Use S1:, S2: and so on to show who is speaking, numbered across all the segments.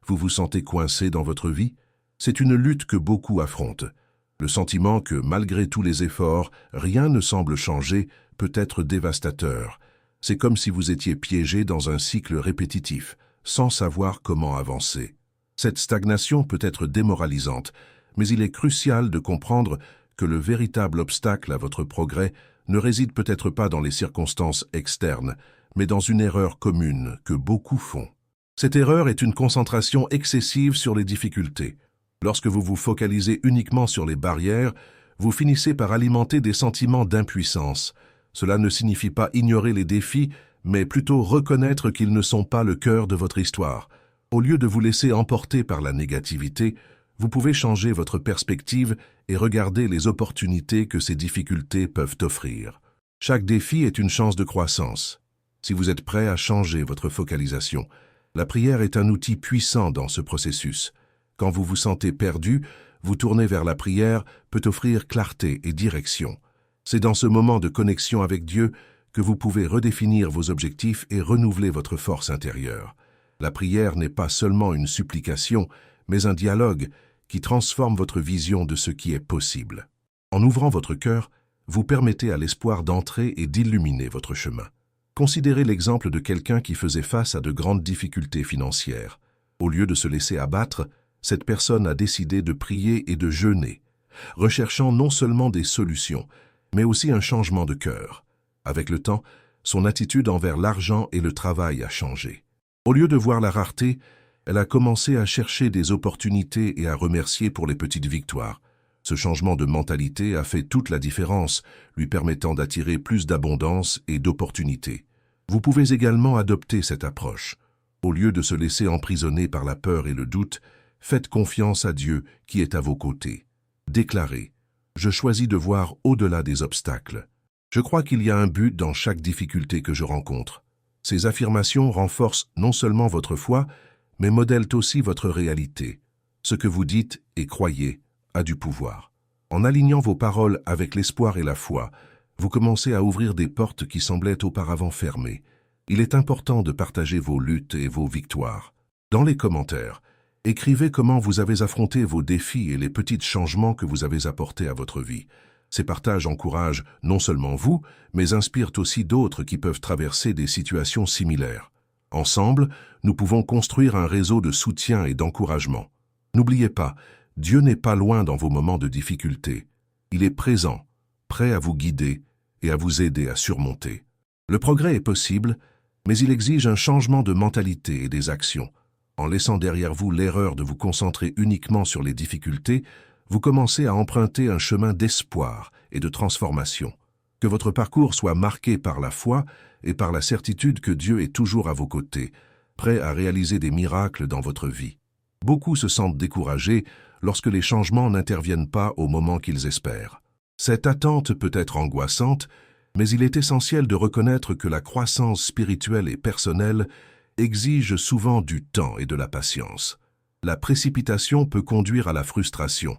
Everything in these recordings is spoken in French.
S1: Vous vous sentez coincé dans votre vie? C'est une lutte que beaucoup affrontent. Le sentiment que, malgré tous les efforts, rien ne semble changer peut être dévastateur. C'est comme si vous étiez piégé dans un cycle répétitif, sans savoir comment avancer. Cette stagnation peut être démoralisante, mais il est crucial de comprendre que le véritable obstacle à votre progrès ne réside peut-être pas dans les circonstances externes, mais dans une erreur commune que beaucoup font. Cette erreur est une concentration excessive sur les difficultés. Lorsque vous vous focalisez uniquement sur les barrières, vous finissez par alimenter des sentiments d'impuissance. Cela ne signifie pas ignorer les défis, mais plutôt reconnaître qu'ils ne sont pas le cœur de votre histoire. Au lieu de vous laisser emporter par la négativité, vous pouvez changer votre perspective et regarder les opportunités que ces difficultés peuvent offrir. Chaque défi est une chance de croissance. Si vous êtes prêt à changer votre focalisation, la prière est un outil puissant dans ce processus. Quand vous vous sentez perdu, vous tourner vers la prière peut offrir clarté et direction. C'est dans ce moment de connexion avec Dieu que vous pouvez redéfinir vos objectifs et renouveler votre force intérieure. La prière n'est pas seulement une supplication, mais un dialogue qui transforme votre vision de ce qui est possible. En ouvrant votre cœur, vous permettez à l'espoir d'entrer et d'illuminer votre chemin. Considérez l'exemple de quelqu'un qui faisait face à de grandes difficultés financières. Au lieu de se laisser abattre, cette personne a décidé de prier et de jeûner, recherchant non seulement des solutions, mais aussi un changement de cœur. Avec le temps, son attitude envers l'argent et le travail a changé. Au lieu de voir la rareté, elle a commencé à chercher des opportunités et à remercier pour les petites victoires. Ce changement de mentalité a fait toute la différence, lui permettant d'attirer plus d'abondance et d'opportunités. Vous pouvez également adopter cette approche. Au lieu de se laisser emprisonner par la peur et le doute, faites confiance à Dieu qui est à vos côtés. Déclarez « Je choisis de voir au-delà des obstacles. Je crois qu'il y a un but dans chaque difficulté que je rencontre. » Ces affirmations renforcent non seulement votre foi, mais modèlent aussi votre réalité. Ce que vous dites et croyez a du pouvoir. En alignant vos paroles avec l'espoir et la foi, vous commencez à ouvrir des portes qui semblaient auparavant fermées. Il est important de partager vos luttes et vos victoires. Dans les commentaires, écrivez comment vous avez affronté vos défis et les petits changements que vous avez apportés à votre vie. Ces partages encouragent non seulement vous, mais inspirent aussi d'autres qui peuvent traverser des situations similaires. Ensemble, nous pouvons construire un réseau de soutien et d'encouragement. N'oubliez pas, Dieu n'est pas loin dans vos moments de difficulté. Il est présent, prêt à vous guider et à vous aider à surmonter. Le progrès est possible, mais il exige un changement de mentalité et des actions. En laissant derrière vous l'erreur de vous concentrer uniquement sur les difficultés, vous commencez à emprunter un chemin d'espoir et de transformation. Que votre parcours soit marqué par la foi et par la certitude que Dieu est toujours à vos côtés, prêt à réaliser des miracles dans votre vie. Beaucoup se sentent découragés lorsque les changements n'interviennent pas au moment qu'ils espèrent. Cette attente peut être angoissante, mais il est essentiel de reconnaître que la croissance spirituelle et personnelle exige souvent du temps et de la patience. La précipitation peut conduire à la frustration,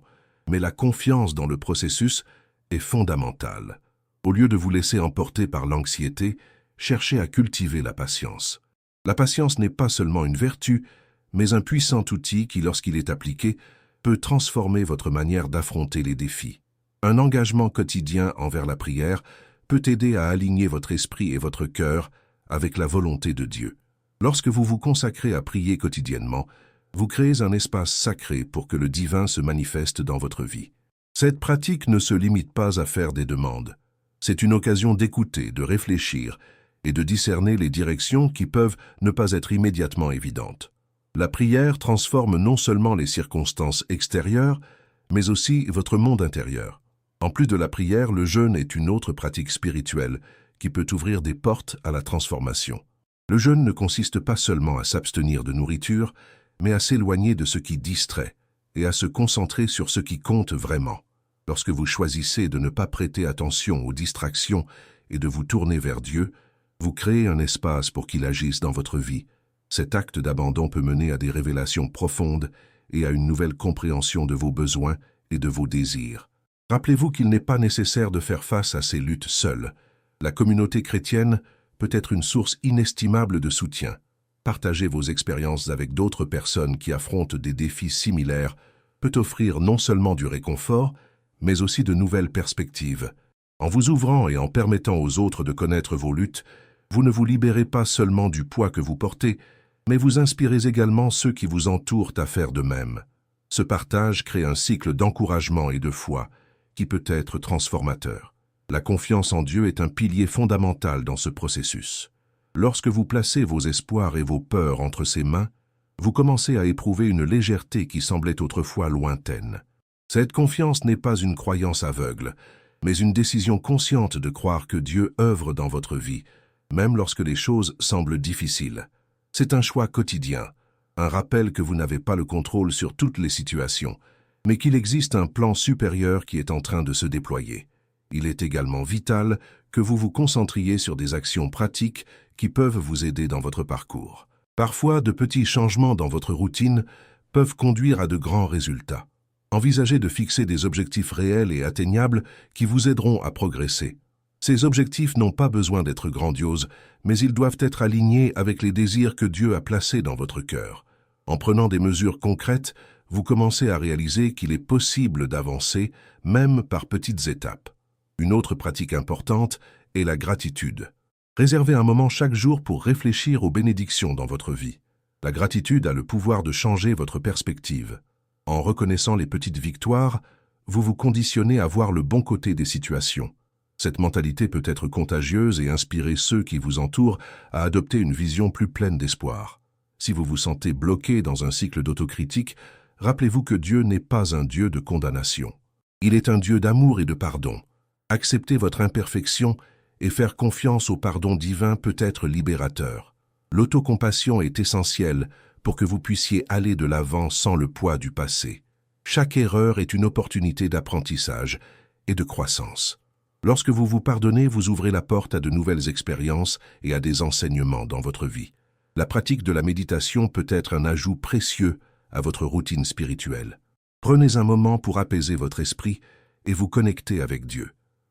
S1: mais la confiance dans le processus est fondamentale. Au lieu de vous laisser emporter par l'anxiété, cherchez à cultiver la patience. La patience n'est pas seulement une vertu, mais un puissant outil qui, lorsqu'il est appliqué, peut transformer votre manière d'affronter les défis. Un engagement quotidien envers la prière peut aider à aligner votre esprit et votre cœur avec la volonté de Dieu. Lorsque vous vous consacrez à prier quotidiennement, vous créez un espace sacré pour que le divin se manifeste dans votre vie. Cette pratique ne se limite pas à faire des demandes. C'est une occasion d'écouter, de réfléchir et de discerner les directions qui peuvent ne pas être immédiatement évidentes. La prière transforme non seulement les circonstances extérieures, mais aussi votre monde intérieur. En plus de la prière, le jeûne est une autre pratique spirituelle qui peut ouvrir des portes à la transformation. Le jeûne ne consiste pas seulement à s'abstenir de nourriture, mais à s'éloigner de ce qui distrait et à se concentrer sur ce qui compte vraiment. Lorsque vous choisissez de ne pas prêter attention aux distractions et de vous tourner vers Dieu, vous créez un espace pour qu'il agisse dans votre vie. Cet acte d'abandon peut mener à des révélations profondes et à une nouvelle compréhension de vos besoins et de vos désirs. Rappelez-vous qu'il n'est pas nécessaire de faire face à ces luttes seul. La communauté chrétienne peut être une source inestimable de soutien. partager vos expériences avec d'autres personnes qui affrontent des défis similaires peut offrir non seulement du réconfort, mais aussi de nouvelles perspectives. En vous ouvrant et en permettant aux autres de connaître vos luttes, vous ne vous libérez pas seulement du poids que vous portez, mais vous inspirez également ceux qui vous entourent à faire de même. Ce partage crée un cycle d'encouragement et de foi qui peut être transformateur. La confiance en Dieu est un pilier fondamental dans ce processus. Lorsque vous placez vos espoirs et vos peurs entre ses mains, vous commencez à éprouver une légèreté qui semblait autrefois lointaine. Cette confiance n'est pas une croyance aveugle, mais une décision consciente de croire que Dieu œuvre dans votre vie, même lorsque les choses semblent difficiles. C'est un choix quotidien, un rappel que vous n'avez pas le contrôle sur toutes les situations, mais qu'il existe un plan supérieur qui est en train de se déployer. Il est également vital que vous vous concentriez sur des actions pratiques qui peuvent vous aider dans votre parcours. Parfois, de petits changements dans votre routine peuvent conduire à de grands résultats. Envisagez de fixer des objectifs réels et atteignables qui vous aideront à progresser. Ces objectifs n'ont pas besoin d'être grandioses, mais ils doivent être alignés avec les désirs que Dieu a placés dans votre cœur. En prenant des mesures concrètes, vous commencez à réaliser qu'il est possible d'avancer, même par petites étapes. Une autre pratique importante est la gratitude. Réservez un moment chaque jour pour réfléchir aux bénédictions dans votre vie. La gratitude a le pouvoir de changer votre perspective. En reconnaissant les petites victoires, vous vous conditionnez à voir le bon côté des situations. Cette mentalité peut être contagieuse et inspirer ceux qui vous entourent à adopter une vision plus pleine d'espoir. Si vous vous sentez bloqué dans un cycle d'autocritique, rappelez-vous que Dieu n'est pas un Dieu de condamnation. Il est un Dieu d'amour et de pardon. Accepter votre imperfection et faire confiance au pardon divin peut être libérateur. L'autocompassion est essentielle pour que vous puissiez aller de l'avant sans le poids du passé. Chaque erreur est une opportunité d'apprentissage et de croissance. Lorsque vous vous pardonnez, vous ouvrez la porte à de nouvelles expériences et à des enseignements dans votre vie. La pratique de la méditation peut être un ajout précieux à votre routine spirituelle. Prenez un moment pour apaiser votre esprit et vous connecter avec Dieu.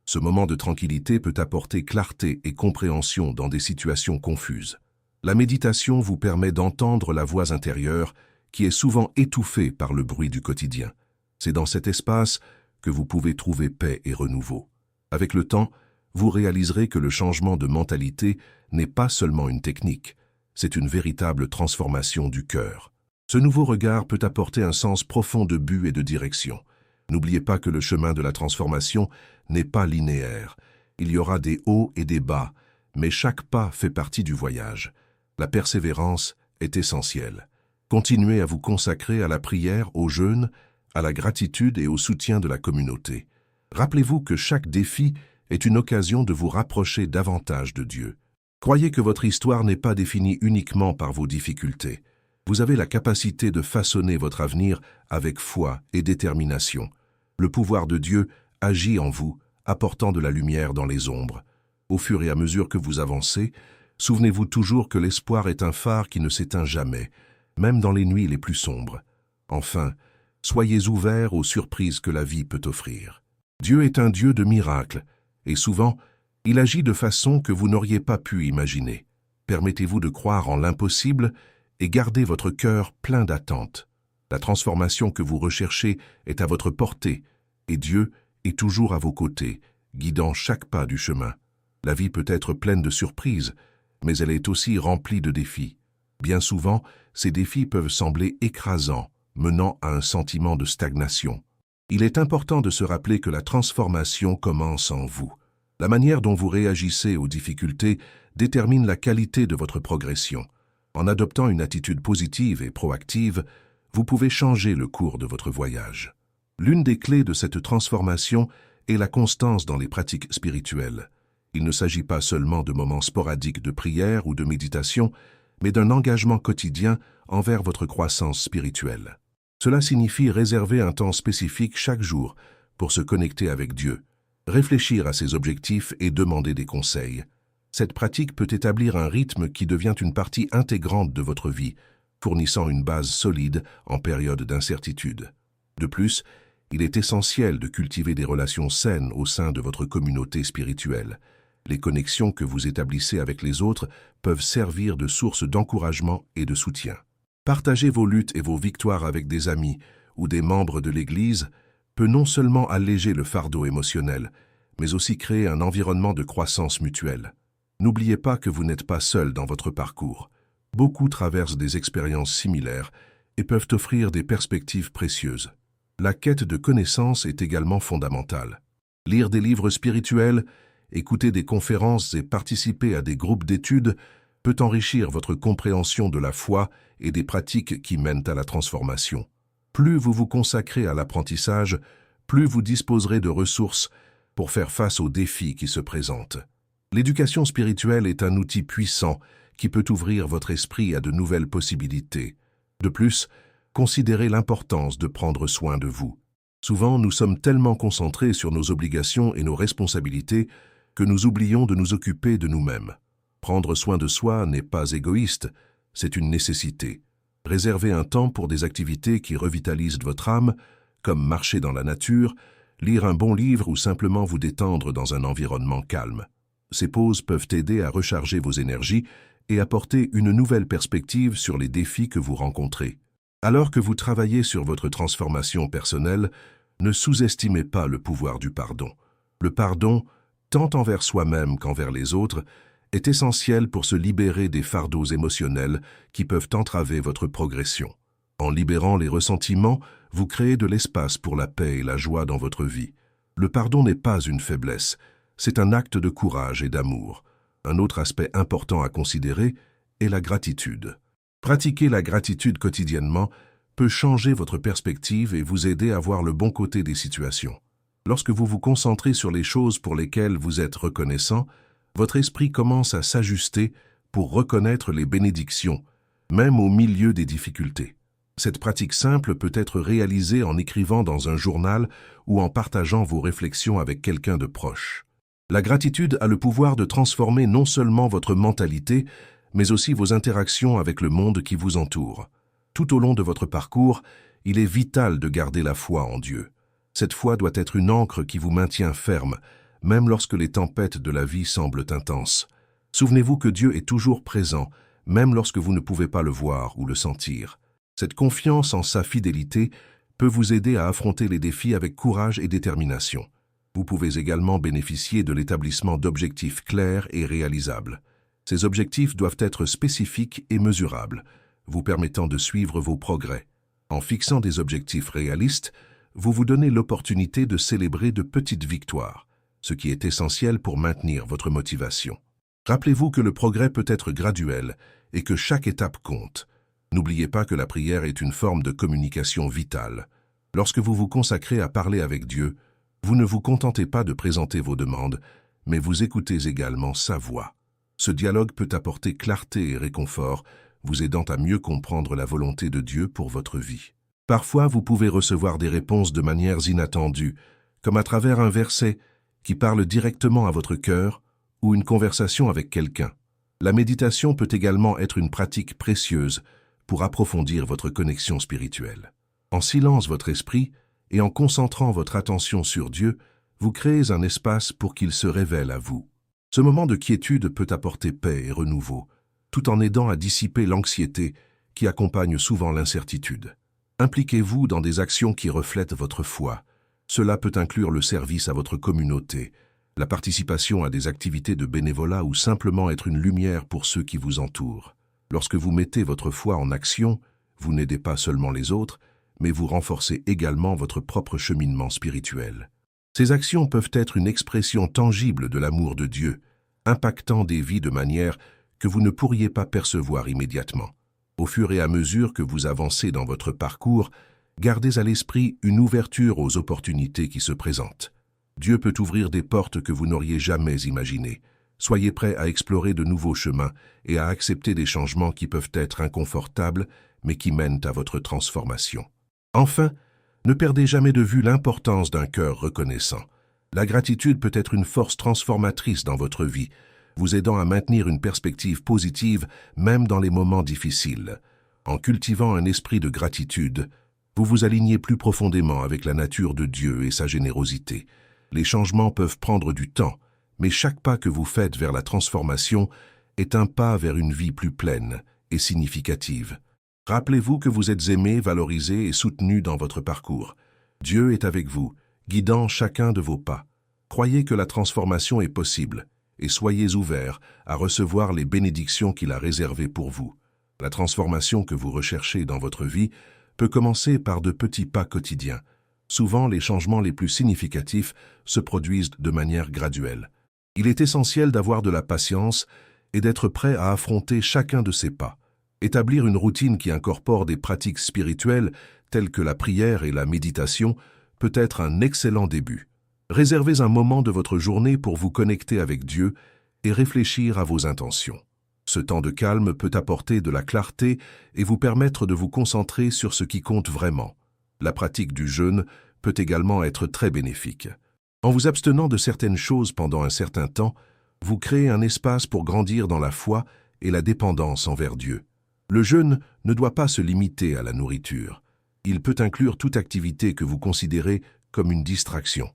S1: Ce moment de tranquillité peut apporter clarté et compréhension dans des situations confuses. La méditation vous permet d'entendre la voix intérieure qui est souvent étouffée par le bruit du quotidien. C'est dans cet espace que vous pouvez trouver paix et renouveau. Avec le temps, vous réaliserez que le changement de mentalité n'est pas seulement une technique, c'est une véritable transformation du cœur. Ce nouveau regard peut apporter un sens profond de but et de direction. N'oubliez pas que le chemin de la transformation n'est pas linéaire. Il y aura des hauts et des bas, mais chaque pas fait partie du voyage. La persévérance est essentielle. Continuez à vous consacrer à la prière, au jeûne, à la gratitude et au soutien de la communauté. Rappelez-vous que chaque défi est une occasion de vous rapprocher davantage de Dieu. Croyez que votre histoire n'est pas définie uniquement par vos difficultés. Vous avez la capacité de façonner votre avenir avec foi et détermination. Le pouvoir de Dieu agit en vous, apportant de la lumière dans les ombres. Au fur et à mesure que vous avancez, souvenez-vous toujours que l'espoir est un phare qui ne s'éteint jamais, même dans les nuits les plus sombres. Enfin, soyez ouverts aux surprises que la vie peut offrir. Dieu est un Dieu de miracles, et souvent, il agit de façon que vous n'auriez pas pu imaginer. Permettez-vous de croire en l'impossible et gardez votre cœur plein d'attentes. La transformation que vous recherchez est à votre portée, et Dieu est toujours à vos côtés, guidant chaque pas du chemin. La vie peut être pleine de surprises, mais elle est aussi remplie de défis. Bien souvent, ces défis peuvent sembler écrasants, menant à un sentiment de stagnation. Il est important de se rappeler que la transformation commence en vous. La manière dont vous réagissez aux difficultés détermine la qualité de votre progression. En adoptant une attitude positive et proactive, vous pouvez changer le cours de votre voyage. L'une des clés de cette transformation est la constance dans les pratiques spirituelles. Il ne s'agit pas seulement de moments sporadiques de prière ou de méditation, mais d'un engagement quotidien envers votre croissance spirituelle. Cela signifie réserver un temps spécifique chaque jour pour se connecter avec Dieu, réfléchir à ses objectifs et demander des conseils. Cette pratique peut établir un rythme qui devient une partie intégrante de votre vie, fournissant une base solide en période d'incertitude. De plus, il est essentiel de cultiver des relations saines au sein de votre communauté spirituelle. Les connexions que vous établissez avec les autres peuvent servir de source d'encouragement et de soutien. Partager vos luttes et vos victoires avec des amis ou des membres de l'Église peut non seulement alléger le fardeau émotionnel, mais aussi créer un environnement de croissance mutuelle. N'oubliez pas que vous n'êtes pas seul dans votre parcours. Beaucoup traversent des expériences similaires et peuvent offrir des perspectives précieuses. La quête de connaissances est également fondamentale. Lire des livres spirituels, écouter des conférences et participer à des groupes d'études peut enrichir votre compréhension de la foi et des pratiques qui mènent à la transformation. Plus vous vous consacrez à l'apprentissage, plus vous disposerez de ressources pour faire face aux défis qui se présentent. L'éducation spirituelle est un outil puissant qui peut ouvrir votre esprit à de nouvelles possibilités. De plus, considérez l'importance de prendre soin de vous. Souvent, nous sommes tellement concentrés sur nos obligations et nos responsabilités que nous oublions de nous occuper de nous-mêmes. Prendre soin de soi n'est pas égoïste, c'est une nécessité. Réservez un temps pour des activités qui revitalisent votre âme, comme marcher dans la nature, lire un bon livre ou simplement vous détendre dans un environnement calme. Ces pauses peuvent aider à recharger vos énergies et apporter une nouvelle perspective sur les défis que vous rencontrez. Alors que vous travaillez sur votre transformation personnelle, ne sous-estimez pas le pouvoir du pardon. Le pardon, tant envers soi-même qu'envers les autres, est essentiel pour se libérer des fardeaux émotionnels qui peuvent entraver votre progression. En libérant les ressentiments, vous créez de l'espace pour la paix et la joie dans votre vie. Le pardon n'est pas une faiblesse, c'est un acte de courage et d'amour. Un autre aspect important à considérer est la gratitude. Pratiquer la gratitude quotidiennement peut changer votre perspective et vous aider à voir le bon côté des situations. Lorsque vous vous concentrez sur les choses pour lesquelles vous êtes reconnaissant, votre esprit commence à s'ajuster pour reconnaître les bénédictions, même au milieu des difficultés. Cette pratique simple peut être réalisée en écrivant dans un journal ou en partageant vos réflexions avec quelqu'un de proche. La gratitude a le pouvoir de transformer non seulement votre mentalité, mais aussi vos interactions avec le monde qui vous entoure. Tout au long de votre parcours, il est vital de garder la foi en Dieu. Cette foi doit être une ancre qui vous maintient ferme, même lorsque les tempêtes de la vie semblent intenses. Souvenez-vous que Dieu est toujours présent, même lorsque vous ne pouvez pas le voir ou le sentir. Cette confiance en sa fidélité peut vous aider à affronter les défis avec courage et détermination. Vous pouvez également bénéficier de l'établissement d'objectifs clairs et réalisables. Ces objectifs doivent être spécifiques et mesurables, vous permettant de suivre vos progrès. En fixant des objectifs réalistes, vous vous donnez l'opportunité de célébrer de petites victoires, ce qui est essentiel pour maintenir votre motivation. Rappelez-vous que le progrès peut être graduel et que chaque étape compte. N'oubliez pas que la prière est une forme de communication vitale. Lorsque vous vous consacrez à parler avec Dieu, vous ne vous contentez pas de présenter vos demandes, mais vous écoutez également sa voix. Ce dialogue peut apporter clarté et réconfort, vous aidant à mieux comprendre la volonté de Dieu pour votre vie. Parfois, vous pouvez recevoir des réponses de manières inattendues, comme à travers un verset qui parle directement à votre cœur ou une conversation avec quelqu'un. La méditation peut également être une pratique précieuse pour approfondir votre connexion spirituelle. En silence votre esprit et en concentrant votre attention sur Dieu, vous créez un espace pour qu'il se révèle à vous. Ce moment de quiétude peut apporter paix et renouveau, tout en aidant à dissiper l'anxiété qui accompagne souvent l'incertitude. Impliquez-vous dans des actions qui reflètent votre foi. Cela peut inclure le service à votre communauté, la participation à des activités de bénévolat ou simplement être une lumière pour ceux qui vous entourent. Lorsque vous mettez votre foi en action, vous n'aidez pas seulement les autres, mais vous renforcez également votre propre cheminement spirituel. Ces actions peuvent être une expression tangible de l'amour de Dieu, impactant des vies de manière que vous ne pourriez pas percevoir immédiatement. Au fur et à mesure que vous avancez dans votre parcours, gardez à l'esprit une ouverture aux opportunités qui se présentent. Dieu peut ouvrir des portes que vous n'auriez jamais imaginées. Soyez prêts à explorer de nouveaux chemins et à accepter des changements qui peuvent être inconfortables, mais qui mènent à votre transformation. Enfin, ne perdez jamais de vue l'importance d'un cœur reconnaissant. La gratitude peut être une force transformatrice dans votre vie, vous aidant à maintenir une perspective positive même dans les moments difficiles. En cultivant un esprit de gratitude, vous vous alignez plus profondément avec la nature de Dieu et sa générosité. Les changements peuvent prendre du temps, mais chaque pas que vous faites vers la transformation est un pas vers une vie plus pleine et significative. Rappelez-vous que vous êtes aimé, valorisé et soutenu dans votre parcours. Dieu est avec vous, guidant chacun de vos pas. Croyez que la transformation est possible et soyez ouverts à recevoir les bénédictions qu'il a réservées pour vous. La transformation que vous recherchez dans votre vie peut commencer par de petits pas quotidiens. Souvent, les changements les plus significatifs se produisent de manière graduelle. Il est essentiel d'avoir de la patience et d'être prêt à affronter chacun de ces pas. Établir une routine qui incorpore des pratiques spirituelles telles que la prière et la méditation peut être un excellent début. Réservez un moment de votre journée pour vous connecter avec Dieu et réfléchir à vos intentions. Ce temps de calme peut apporter de la clarté et vous permettre de vous concentrer sur ce qui compte vraiment. La pratique du jeûne peut également être très bénéfique. En vous abstenant de certaines choses pendant un certain temps, vous créez un espace pour grandir dans la foi et la dépendance envers Dieu. Le jeûne ne doit pas se limiter à la nourriture. Il peut inclure toute activité que vous considérez comme une distraction.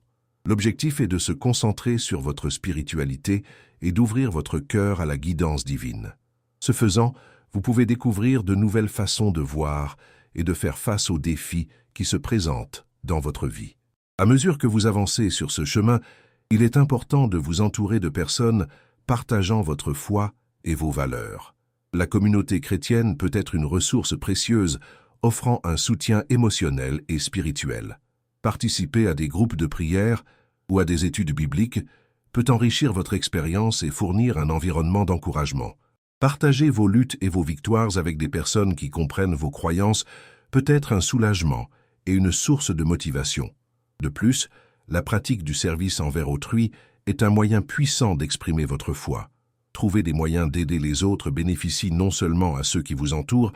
S1: L'objectif est de se concentrer sur votre spiritualité et d'ouvrir votre cœur à la guidance divine. Ce faisant, vous pouvez découvrir de nouvelles façons de voir et de faire face aux défis qui se présentent dans votre vie. À mesure que vous avancez sur ce chemin, il est important de vous entourer de personnes partageant votre foi et vos valeurs. La communauté chrétienne peut être une ressource précieuse, offrant un soutien émotionnel et spirituel. Participer à des groupes de prière ou à des études bibliques peut enrichir votre expérience et fournir un environnement d'encouragement. Partager vos luttes et vos victoires avec des personnes qui comprennent vos croyances peut être un soulagement et une source de motivation. De plus, la pratique du service envers autrui est un moyen puissant d'exprimer votre foi. Trouver des moyens d'aider les autres bénéficie non seulement à ceux qui vous entourent,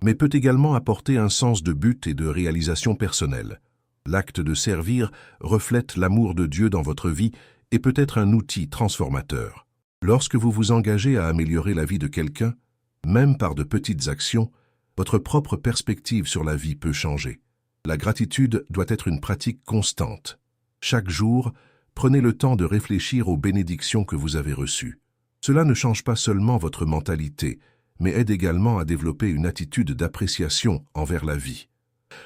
S1: mais peut également apporter un sens de but et de réalisation personnelle. L'acte de servir reflète l'amour de Dieu dans votre vie et peut être un outil transformateur. Lorsque vous vous engagez à améliorer la vie de quelqu'un, même par de petites actions, votre propre perspective sur la vie peut changer. La gratitude doit être une pratique constante. Chaque jour, prenez le temps de réfléchir aux bénédictions que vous avez reçues. Cela ne change pas seulement votre mentalité, mais aide également à développer une attitude d'appréciation envers la vie.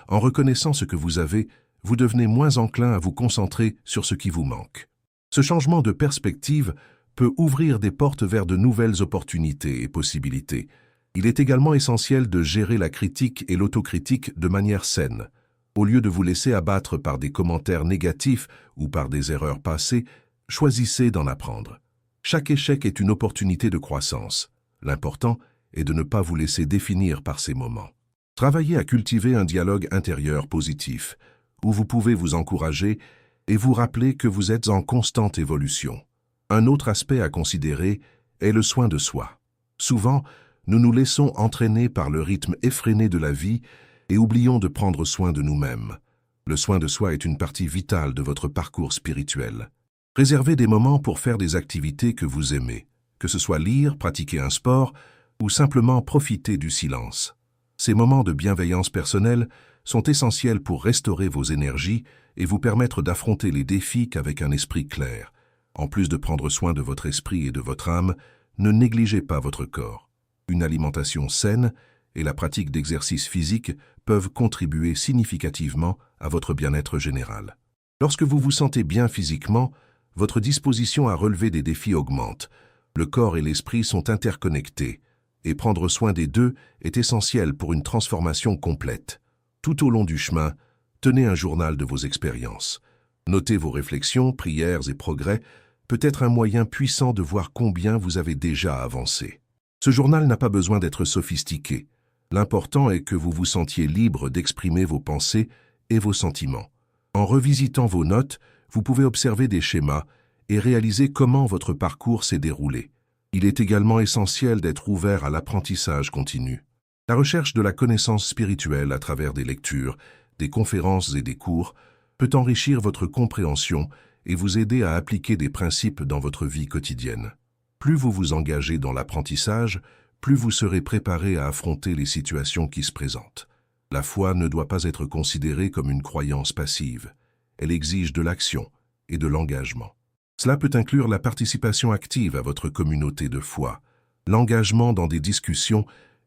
S1: En reconnaissant ce que vous avez, vous devenez moins enclin à vous concentrer sur ce qui vous manque. Ce changement de perspective peut ouvrir des portes vers de nouvelles opportunités et possibilités. Il est également essentiel de gérer la critique et l'autocritique de manière saine. Au lieu de vous laisser abattre par des commentaires négatifs ou par des erreurs passées, choisissez d'en apprendre. Chaque échec est une opportunité de croissance. L'important est de ne pas vous laisser définir par ces moments. Travaillez à cultiver un dialogue intérieur positif, où vous pouvez vous encourager et vous rappeler que vous êtes en constante évolution. Un autre aspect à considérer est le soin de soi. Souvent, nous nous laissons entraîner par le rythme effréné de la vie et oublions de prendre soin de nous-mêmes. Le soin de soi est une partie vitale de votre parcours spirituel. Réservez des moments pour faire des activités que vous aimez, que ce soit lire, pratiquer un sport ou simplement profiter du silence. Ces moments de bienveillance personnelle sont essentiels pour restaurer vos énergies et vous permettre d'affronter les défis qu'avec un esprit clair. En plus de prendre soin de votre esprit et de votre âme, ne négligez pas votre corps. Une alimentation saine et la pratique d'exercices physiques peuvent contribuer significativement à votre bien-être général. Lorsque vous vous sentez bien physiquement, votre disposition à relever des défis augmente. Le corps et l'esprit sont interconnectés, et prendre soin des deux est essentiel pour une transformation complète. Tout au long du chemin, tenez un journal de vos expériences. Notez vos réflexions, prières et progrès peut être un moyen puissant de voir combien vous avez déjà avancé. Ce journal n'a pas besoin d'être sophistiqué. L'important est que vous vous sentiez libre d'exprimer vos pensées et vos sentiments. En revisitant vos notes, vous pouvez observer des schémas et réaliser comment votre parcours s'est déroulé. Il est également essentiel d'être ouvert à l'apprentissage continu. La recherche de la connaissance spirituelle à travers des lectures, des conférences et des cours peut enrichir votre compréhension et vous aider à appliquer des principes dans votre vie quotidienne. Plus vous vous engagez dans l'apprentissage, plus vous serez préparé à affronter les situations qui se présentent. La foi ne doit pas être considérée comme une croyance passive. Elle exige de l'action et de l'engagement. Cela peut inclure la participation active à votre communauté de foi, l'engagement dans des discussions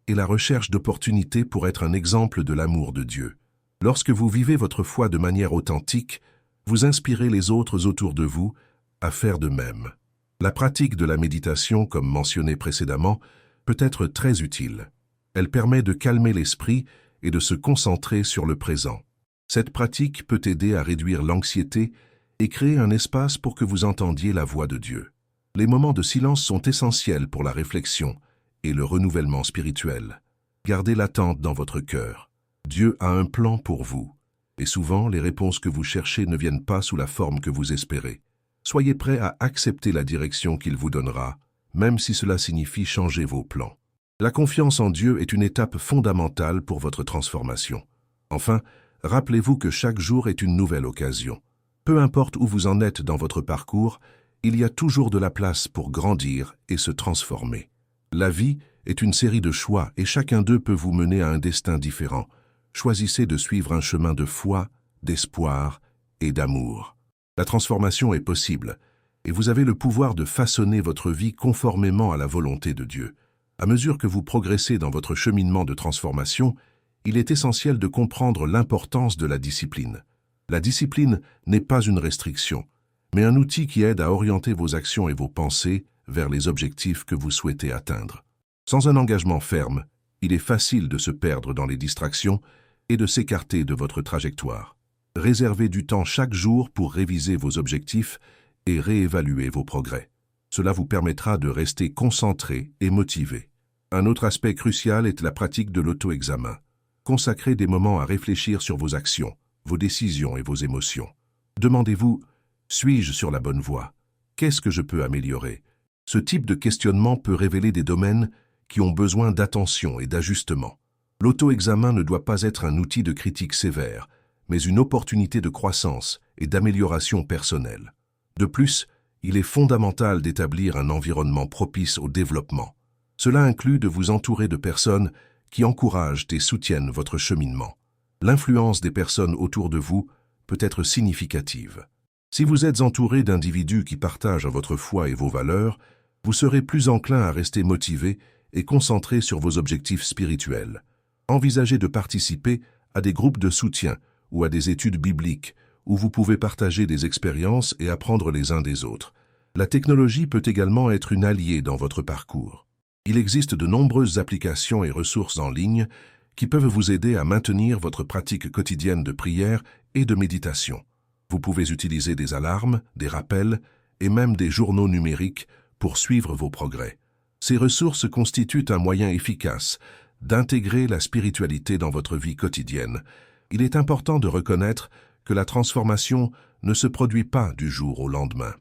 S1: et la recherche d'opportunités pour être un exemple de l'amour de Dieu. Lorsque vous vivez votre foi de manière authentique, vous inspirez les autres autour de vous à faire de même. La pratique de la méditation, comme mentionné précédemment, peut être très utile. Elle permet de calmer l'esprit et de se concentrer sur le présent. Cette pratique peut aider à réduire l'anxiété et créer un espace pour que vous entendiez la voix de Dieu. Les moments de silence sont essentiels pour la réflexion et le renouvellement spirituel. Gardez l'attente dans votre cœur. Dieu a un plan pour vous, et souvent les réponses que vous cherchez ne viennent pas sous la forme que vous espérez. Soyez prêt à accepter la direction qu'il vous donnera, même si cela signifie changer vos plans. La confiance en Dieu est une étape fondamentale pour votre transformation. Enfin, rappelez-vous que chaque jour est une nouvelle occasion. Peu importe où vous en êtes dans votre parcours, il y a toujours de la place pour grandir et se transformer. La vie est une série de choix et chacun d'eux peut vous mener à un destin différent. Choisissez de suivre un chemin de foi, d'espoir et d'amour. La transformation est possible et vous avez le pouvoir de façonner votre vie conformément à la volonté de Dieu. À mesure que vous progressez dans votre cheminement de transformation, il est essentiel de comprendre l'importance de la discipline. La discipline n'est pas une restriction, mais un outil qui aide à orienter vos actions et vos pensées vers les objectifs que vous souhaitez atteindre. Sans un engagement ferme, il est facile de se perdre dans les distractions et de s'écarter de votre trajectoire. Réservez du temps chaque jour pour réviser vos objectifs et réévaluer vos progrès. Cela vous permettra de rester concentré et motivé. Un autre aspect crucial est la pratique de l'auto-examen. Consacrez des moments à réfléchir sur vos actions, vos décisions et vos émotions. Demandez-vous, suis-je sur la bonne voie? Qu'est-ce que je peux améliorer? Ce type de questionnement peut révéler des domaines qui ont besoin d'attention et d'ajustement. L'auto-examen ne doit pas être un outil de critique sévère, mais une opportunité de croissance et d'amélioration personnelle. De plus, il est fondamental d'établir un environnement propice au développement. Cela inclut de vous entourer de personnes qui encouragent et soutiennent votre cheminement. L'influence des personnes autour de vous peut être significative. Si vous êtes entouré d'individus qui partagent votre foi et vos valeurs, vous serez plus enclin à rester motivé et concentré sur vos objectifs spirituels. Envisagez de participer à des groupes de soutien ou à des études bibliques où vous pouvez partager des expériences et apprendre les uns des autres. La technologie peut également être une alliée dans votre parcours. Il existe de nombreuses applications et ressources en ligne qui peuvent vous aider à maintenir votre pratique quotidienne de prière et de méditation. Vous pouvez utiliser des alarmes, des rappels et même des journaux numériques pour suivre vos progrès. Ces ressources constituent un moyen efficace d'intégrer la spiritualité dans votre vie quotidienne. Il est important de reconnaître que la transformation ne se produit pas du jour au lendemain.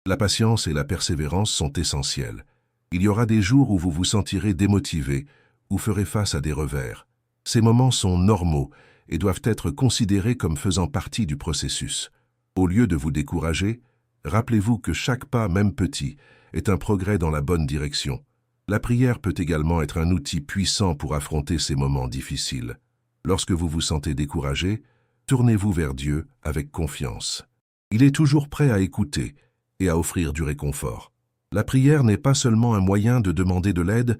S1: La patience et la persévérance sont essentielles. Il y aura des jours où vous vous sentirez démotivé ou ferez face à des revers. Ces moments sont normaux et doivent être considérés comme faisant partie du processus. Au lieu de vous décourager, rappelez-vous que chaque pas, même petit, est un progrès dans la bonne direction. La prière peut également être un outil puissant pour affronter ces moments difficiles. Lorsque vous vous sentez découragé, tournez-vous vers Dieu avec confiance. Il est toujours prêt à écouter et à offrir du réconfort. La prière n'est pas seulement un moyen de demander de l'aide,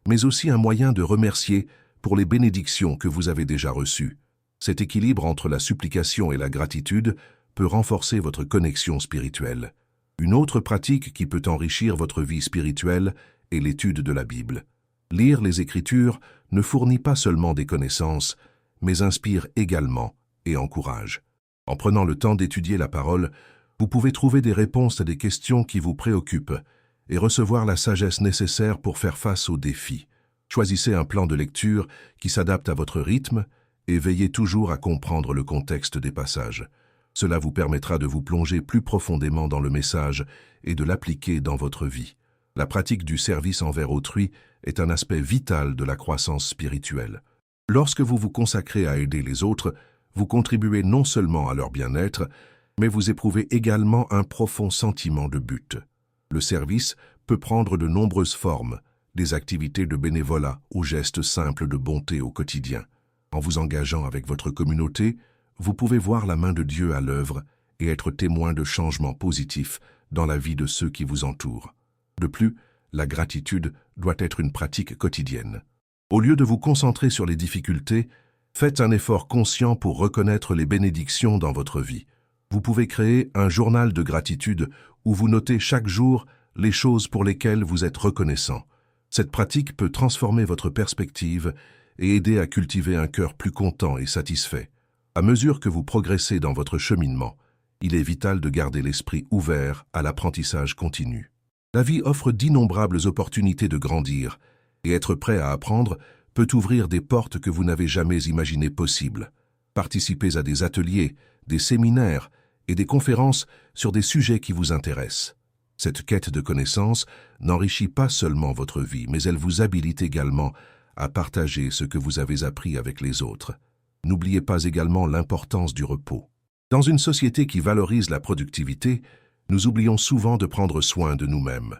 S1: mais aussi un moyen de remercier pour les bénédictions que vous avez déjà reçues. Cet équilibre entre la supplication et la gratitude peut renforcer votre connexion spirituelle. Une autre pratique qui peut enrichir votre vie spirituelle est l'étude de la Bible. Lire les Écritures ne fournit pas seulement des connaissances, mais inspire également et encourage. En prenant le temps d'étudier la parole, vous pouvez trouver des réponses à des questions qui vous préoccupent et recevoir la sagesse nécessaire pour faire face aux défis. Choisissez un plan de lecture qui s'adapte à votre rythme et veillez toujours à comprendre le contexte des passages. Cela vous permettra de vous plonger plus profondément dans le message et de l'appliquer dans votre vie. La pratique du service envers autrui est un aspect vital de la croissance spirituelle. Lorsque vous vous consacrez à aider les autres, vous contribuez non seulement à leur bien-être, mais vous éprouvez également un profond sentiment de but. Le service peut prendre de nombreuses formes, des activités de bénévolat aux gestes simples de bonté au quotidien. En vous engageant avec votre communauté, vous pouvez voir la main de Dieu à l'œuvre et être témoin de changements positifs dans la vie de ceux qui vous entourent. De plus, la gratitude doit être une pratique quotidienne. Au lieu de vous concentrer sur les difficultés, faites un effort conscient pour reconnaître les bénédictions dans votre vie. Vous pouvez créer un journal de gratitude où vous notez chaque jour les choses pour lesquelles vous êtes reconnaissant. Cette pratique peut transformer votre perspective et aider à cultiver un cœur plus content et satisfait. À mesure que vous progressez dans votre cheminement, il est vital de garder l'esprit ouvert à l'apprentissage continu. La vie offre d'innombrables opportunités de grandir, et être prêt à apprendre peut ouvrir des portes que vous n'avez jamais imaginées possibles. Participez à des ateliers, des séminaires et des conférences sur des sujets qui vous intéressent. Cette quête de connaissances n'enrichit pas seulement votre vie, mais elle vous habilite également à partager ce que vous avez appris avec les autres. N'oubliez pas également l'importance du repos. Dans une société qui valorise la productivité, nous oublions souvent de prendre soin de nous-mêmes.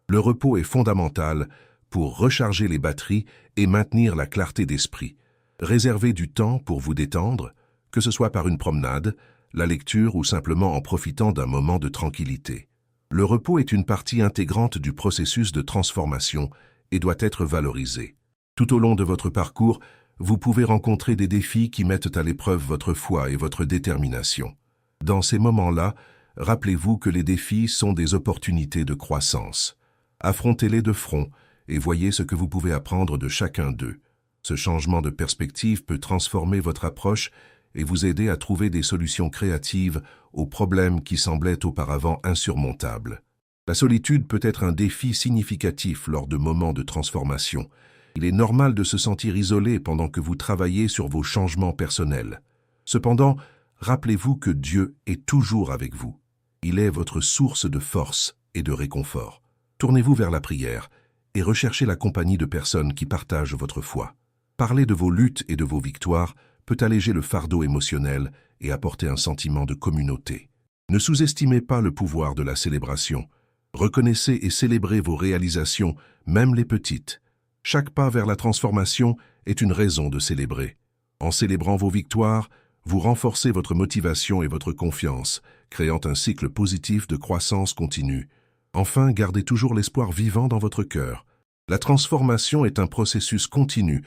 S1: Le repos est fondamental pour recharger les batteries et maintenir la clarté d'esprit. Réservez du temps pour vous détendre, que ce soit par une promenade, la lecture ou simplement en profitant d'un moment de tranquillité. Le repos est une partie intégrante du processus de transformation et doit être valorisé. Tout au long de votre parcours, vous pouvez rencontrer des défis qui mettent à l'épreuve votre foi et votre détermination. Dans ces moments-là, rappelez-vous que les défis sont des opportunités de croissance. Affrontez-les de front et voyez ce que vous pouvez apprendre de chacun d'eux. Ce changement de perspective peut transformer votre approche et vous aider à trouver des solutions créatives aux problèmes qui semblaient auparavant insurmontables. La solitude peut être un défi significatif lors de moments de transformation. Il est normal de se sentir isolé pendant que vous travaillez sur vos changements personnels. Cependant, rappelez-vous que Dieu est toujours avec vous. Il est votre source de force et de réconfort. Tournez-vous vers la prière et recherchez la compagnie de personnes qui partagent votre foi. Parler de vos luttes et de vos victoires peut alléger le fardeau émotionnel et apporter un sentiment de communauté. Ne sous-estimez pas le pouvoir de la célébration. Reconnaissez et célébrez vos réalisations, même les petites. Chaque pas vers la transformation est une raison de célébrer. En célébrant vos victoires, vous renforcez votre motivation et votre confiance, créant un cycle positif de croissance continue. Enfin, gardez toujours l'espoir vivant dans votre cœur. La transformation est un processus continu,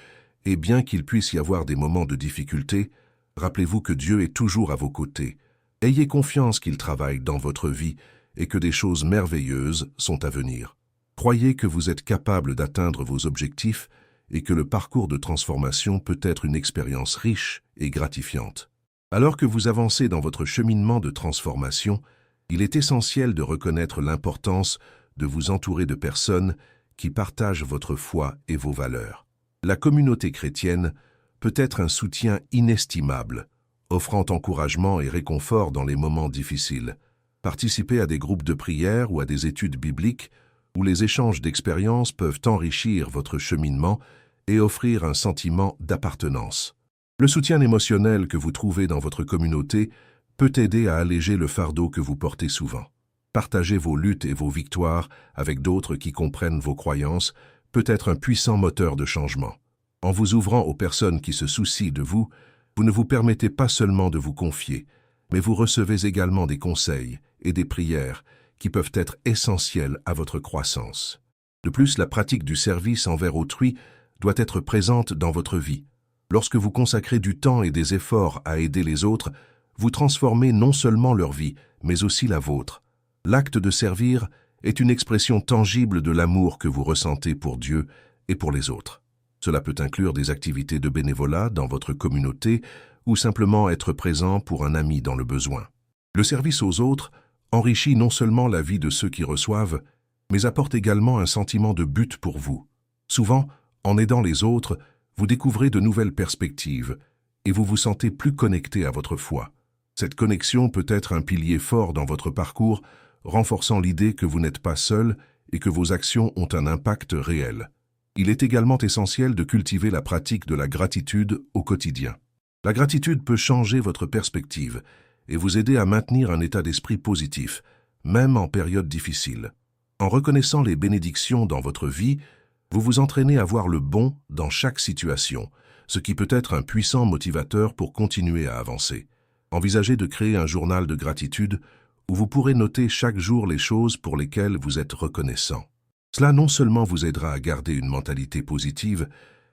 S1: et bien qu'il puisse y avoir des moments de difficulté, rappelez-vous que Dieu est toujours à vos côtés. Ayez confiance qu'il travaille dans votre vie et que des choses merveilleuses sont à venir. Croyez que vous êtes capable d'atteindre vos objectifs et que le parcours de transformation peut être une expérience riche et gratifiante. Alors que vous avancez dans votre cheminement de transformation, il est essentiel de reconnaître l'importance de vous entourer de personnes qui partagent votre foi et vos valeurs. La communauté chrétienne peut être un soutien inestimable, offrant encouragement et réconfort dans les moments difficiles. Participez à des groupes de prière ou à des études bibliques où les échanges d'expériences peuvent enrichir votre cheminement et offrir un sentiment d'appartenance. Le soutien émotionnel que vous trouvez dans votre communauté peut aider à alléger le fardeau que vous portez souvent. Partager vos luttes et vos victoires avec d'autres qui comprennent vos croyances peut être un puissant moteur de changement. En vous ouvrant aux personnes qui se soucient de vous, vous ne vous permettez pas seulement de vous confier, mais vous recevez également des conseils et des prières qui peuvent être essentiels à votre croissance. De plus, la pratique du service envers autrui doit être présente dans votre vie. Lorsque vous consacrez du temps et des efforts à aider les autres, vous transformez non seulement leur vie, mais aussi la vôtre. L'acte de servir est une expression tangible de l'amour que vous ressentez pour Dieu et pour les autres. Cela peut inclure des activités de bénévolat dans votre communauté ou simplement être présent pour un ami dans le besoin. Le service aux autres enrichit non seulement la vie de ceux qui reçoivent, mais apporte également un sentiment de but pour vous. Souvent, en aidant les autres, vous découvrez de nouvelles perspectives et vous vous sentez plus connecté à votre foi. Cette connexion peut être un pilier fort dans votre parcours, renforçant l'idée que vous n'êtes pas seul et que vos actions ont un impact réel. Il est également essentiel de cultiver la pratique de la gratitude au quotidien. La gratitude peut changer votre perspective et vous aider à maintenir un état d'esprit positif, même en période difficile. En reconnaissant les bénédictions dans votre vie, vous vous entraînez à voir le bon dans chaque situation, ce qui peut être un puissant motivateur pour continuer à avancer. Envisagez de créer un journal de gratitude où vous pourrez noter chaque jour les choses pour lesquelles vous êtes reconnaissant. Cela non seulement vous aidera à garder une mentalité positive,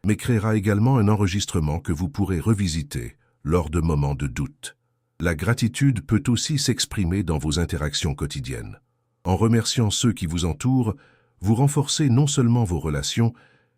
S1: mais créera également un enregistrement que vous pourrez revisiter lors de moments de doute. La gratitude peut aussi s'exprimer dans vos interactions quotidiennes. En remerciant ceux qui vous entourent, vous renforcez non seulement vos relations,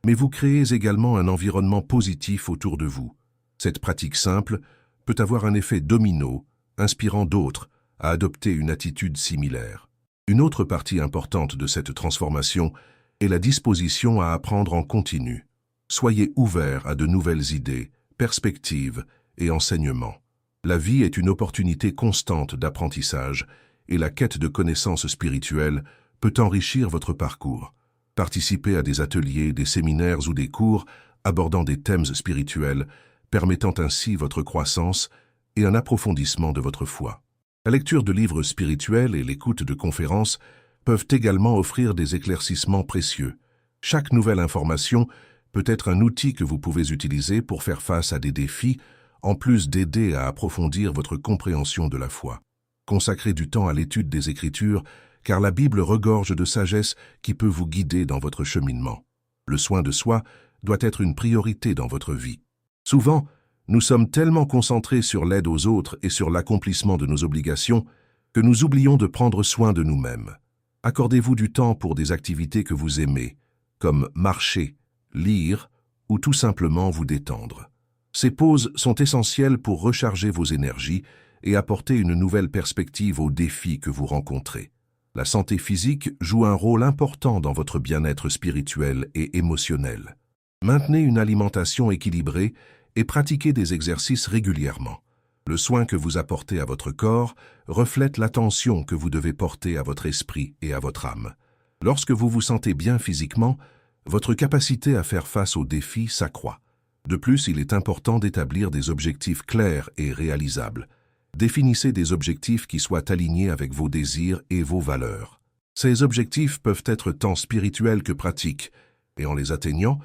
S1: mais vous créez également un environnement positif autour de vous. Cette pratique simple peut avoir un effet domino, inspirant d'autres à adopter une attitude similaire. Une autre partie importante de cette transformation est la disposition à apprendre en continu. Soyez ouvert à de nouvelles idées, perspectives et enseignements. La vie est une opportunité constante d'apprentissage et la quête de connaissances spirituelles peut enrichir votre parcours. Participez à des ateliers, des séminaires ou des cours abordant des thèmes spirituels, permettant ainsi votre croissance et un approfondissement de votre foi. La lecture de livres spirituels et l'écoute de conférences peuvent également offrir des éclaircissements précieux. Chaque nouvelle information peut être un outil que vous pouvez utiliser pour faire face à des défis, en plus d'aider à approfondir votre compréhension de la foi. Consacrez du temps à l'étude des Écritures, car la Bible regorge de sagesse qui peut vous guider dans votre cheminement. Le soin de soi doit être une priorité dans votre vie. Souvent, nous sommes tellement concentrés sur l'aide aux autres et sur l'accomplissement de nos obligations que nous oublions de prendre soin de nous-mêmes. Accordez-vous du temps pour des activités que vous aimez, comme marcher, lire ou tout simplement vous détendre. Ces pauses sont essentielles pour recharger vos énergies et apporter une nouvelle perspective aux défis que vous rencontrez. La santé physique joue un rôle important dans votre bien-être spirituel et émotionnel. Maintenez une alimentation équilibrée et pratiquez des exercices régulièrement. Le soin que vous apportez à votre corps reflète l'attention que vous devez porter à votre esprit et à votre âme. Lorsque vous vous sentez bien physiquement, votre capacité à faire face aux défis s'accroît. De plus, il est important d'établir des objectifs clairs et réalisables. Définissez des objectifs qui soient alignés avec vos désirs et vos valeurs. Ces objectifs peuvent être tant spirituels que pratiques, et en les atteignant,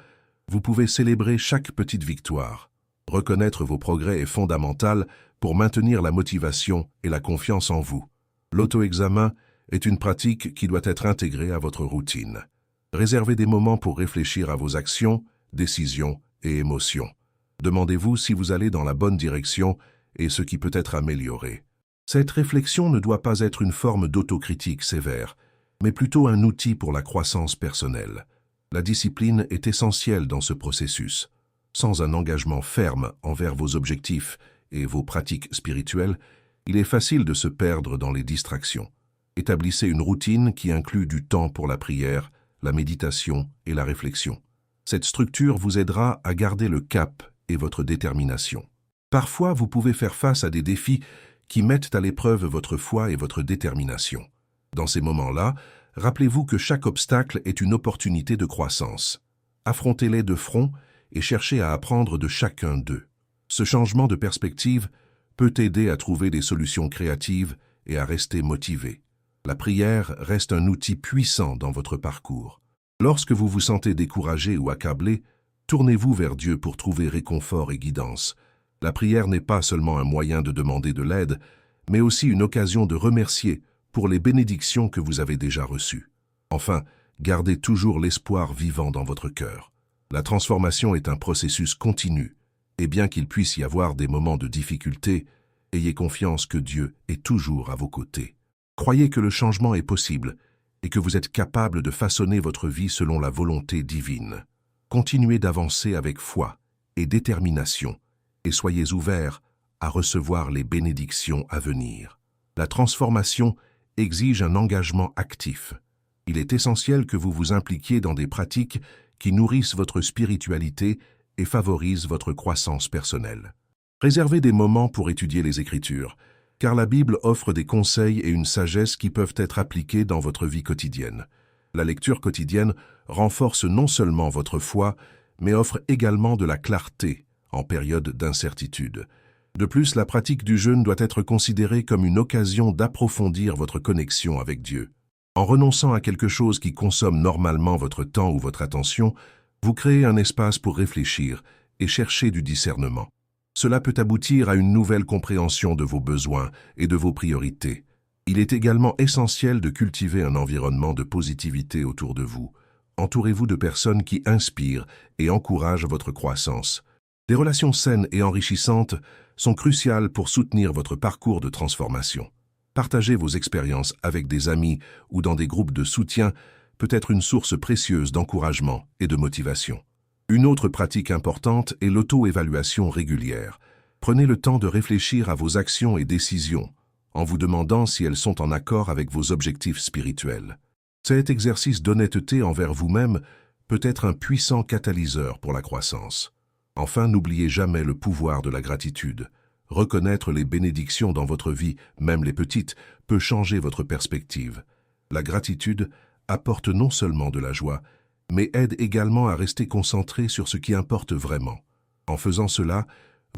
S1: vous pouvez célébrer chaque petite victoire. Reconnaître vos progrès est fondamental pour maintenir la motivation et la confiance en vous. L'auto-examen est une pratique qui doit être intégrée à votre routine. Réservez des moments pour réfléchir à vos actions, décisions et émotions. Demandez-vous si vous allez dans la bonne direction et ce qui peut être amélioré. Cette réflexion ne doit pas être une forme d'autocritique sévère, mais plutôt un outil pour la croissance personnelle. La discipline est essentielle dans ce processus. Sans un engagement ferme envers vos objectifs et vos pratiques spirituelles, il est facile de se perdre dans les distractions. Établissez une routine qui inclut du temps pour la prière, la méditation et la réflexion. Cette structure vous aidera à garder le cap et votre détermination. Parfois, vous pouvez faire face à des défis qui mettent à l'épreuve votre foi et votre détermination. Dans ces moments-là, rappelez-vous que chaque obstacle est une opportunité de croissance. Affrontez-les de front et cherchez à apprendre de chacun d'eux. Ce changement de perspective peut aider à trouver des solutions créatives et à rester motivé. La prière reste un outil puissant dans votre parcours. Lorsque vous vous sentez découragé ou accablé, tournez-vous vers Dieu pour trouver réconfort et guidance. La prière n'est pas seulement un moyen de demander de l'aide, mais aussi une occasion de remercier pour les bénédictions que vous avez déjà reçues. Enfin, gardez toujours l'espoir vivant dans votre cœur. La transformation est un processus continu, et bien qu'il puisse y avoir des moments de difficulté, ayez confiance que Dieu est toujours à vos côtés. Croyez que le changement est possible et que vous êtes capable de façonner votre vie selon la volonté divine. Continuez d'avancer avec foi et détermination et soyez ouverts à recevoir les bénédictions à venir. La transformation exige un engagement actif. Il est essentiel que vous vous impliquiez dans des pratiques qui nourrissent votre spiritualité et favorisent votre croissance personnelle. Réservez des moments pour étudier les Écritures, car la Bible offre des conseils et une sagesse qui peuvent être appliqués dans votre vie quotidienne. La lecture quotidienne renforce non seulement votre foi, mais offre également de la clarté en période d'incertitude. De plus, la pratique du jeûne doit être considérée comme une occasion d'approfondir votre connexion avec Dieu. En renonçant à quelque chose qui consomme normalement votre temps ou votre attention, vous créez un espace pour réfléchir et chercher du discernement. Cela peut aboutir à une nouvelle compréhension de vos besoins et de vos priorités. Il est également essentiel de cultiver un environnement de positivité autour de vous. Entourez-vous de personnes qui inspirent et encouragent votre croissance. Des relations saines et enrichissantes sont cruciales pour soutenir votre parcours de transformation. Partager vos expériences avec des amis ou dans des groupes de soutien peut être une source précieuse d'encouragement et de motivation. Une autre pratique importante est l'auto-évaluation régulière. Prenez le temps de réfléchir à vos actions et décisions, en vous demandant si elles sont en accord avec vos objectifs spirituels. Cet exercice d'honnêteté envers vous-même peut être un puissant catalyseur pour la croissance. Enfin, n'oubliez jamais le pouvoir de la gratitude. Reconnaître les bénédictions dans votre vie, même les petites, peut changer votre perspective. La gratitude apporte non seulement de la joie, mais aide également à rester concentré sur ce qui importe vraiment. En faisant cela,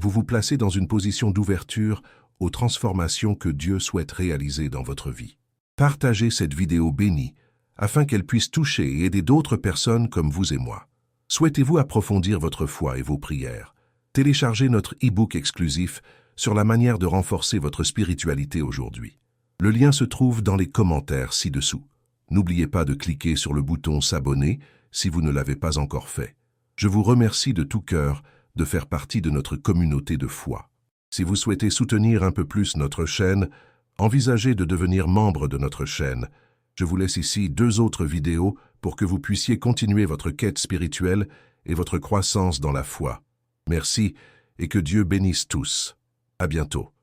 S1: vous vous placez dans une position d'ouverture aux transformations que Dieu souhaite réaliser dans votre vie. Partagez cette vidéo bénie afin qu'elle puisse toucher et aider d'autres personnes comme vous et moi. Souhaitez-vous approfondir votre foi et vos prières? Téléchargez notre e-book exclusif sur la manière de renforcer votre spiritualité aujourd'hui. Le lien se trouve dans les commentaires ci-dessous. N'oubliez pas de cliquer sur le bouton s'abonner si vous ne l'avez pas encore fait. Je vous remercie de tout cœur de faire partie de notre communauté de foi. Si vous souhaitez soutenir un peu plus notre chaîne, envisagez de devenir membre de notre chaîne. Je vous laisse ici 2 autres vidéos pour que vous puissiez continuer votre quête spirituelle et votre croissance dans la foi. Merci et que Dieu bénisse tous. À bientôt.